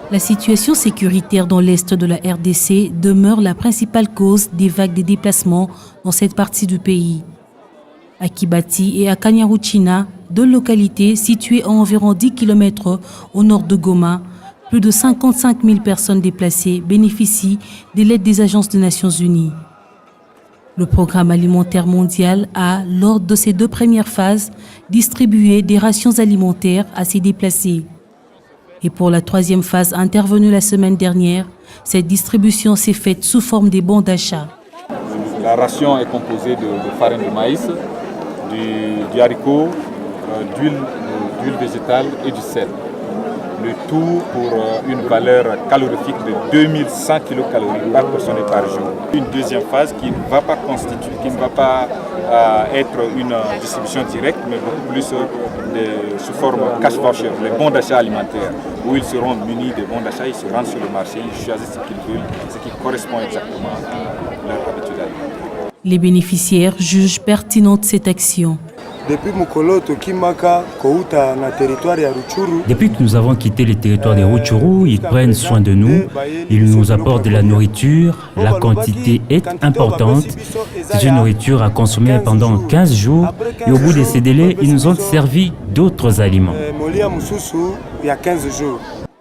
La situation sécuritaire dans l'est de la RDC demeure la principale cause des vagues de déplacements dans cette partie du pays. À Kibati et à Kanyaruchiina, deux localités situées à environ 10 km au nord de Goma, plus de 55 000 personnes déplacées bénéficient de l'aide des agences des Nations Unies. Le Programme alimentaire mondial a, lors de ces deux premières phases, distribué des rations alimentaires à ces déplacés. Et pour la troisième phase intervenue la semaine dernière, cette distribution s'est faite sous forme des bons d'achat. La ration est composée de farine de maïs, du haricot, d'huile végétale et du sel. Le tout pour une valeur calorifique de 2100 kcal par personne et par jour. Une deuxième phase qui ne va pas être une distribution directe, mais beaucoup plus sous forme cash voucher, les bons d'achat alimentaires, où ils seront munis de bons d'achat, ils se rendent sur le marché, ils choisissent ce qu'ils veulent, ce qui correspond exactement à leur habitude alimentaire. Les bénéficiaires jugent pertinente cette action. Depuis que nous avons quitté le territoire de Rutshuru, ils prennent soin de nous, ils nous apportent de la nourriture, la quantité est importante. C'est une nourriture à consommer pendant 15 jours et au bout de ces délais, ils nous ont servi d'autres aliments.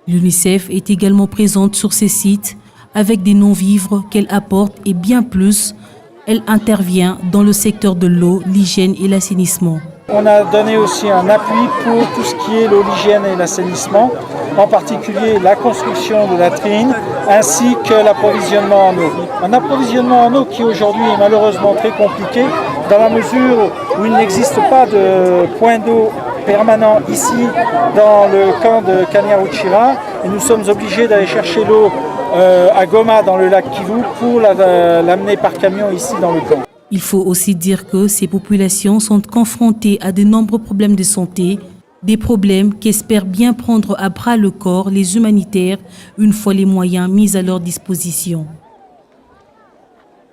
L'UNICEF est également présente sur ces sites avec des non-vivres qu'elle apporte et bien plus. Elle intervient dans le secteur de l'eau, l'hygiène et l'assainissement. On a donné aussi un appui pour tout ce qui est l'eau, l'hygiène et l'assainissement, en particulier la construction de latrines ainsi que l'approvisionnement en eau. Un approvisionnement en eau qui aujourd'hui est malheureusement très compliqué dans la mesure où il n'existe pas de point d'eau permanent ici dans le camp de Kanyaruchiina et nous sommes obligés d'aller chercher l'eau à Goma dans le lac Kivu pour l'amener par camion ici dans le camp. Il faut aussi dire que ces populations sont confrontées à de nombreux problèmes de santé, des problèmes qu'espèrent bien prendre à bras le corps les humanitaires une fois les moyens mis à leur disposition.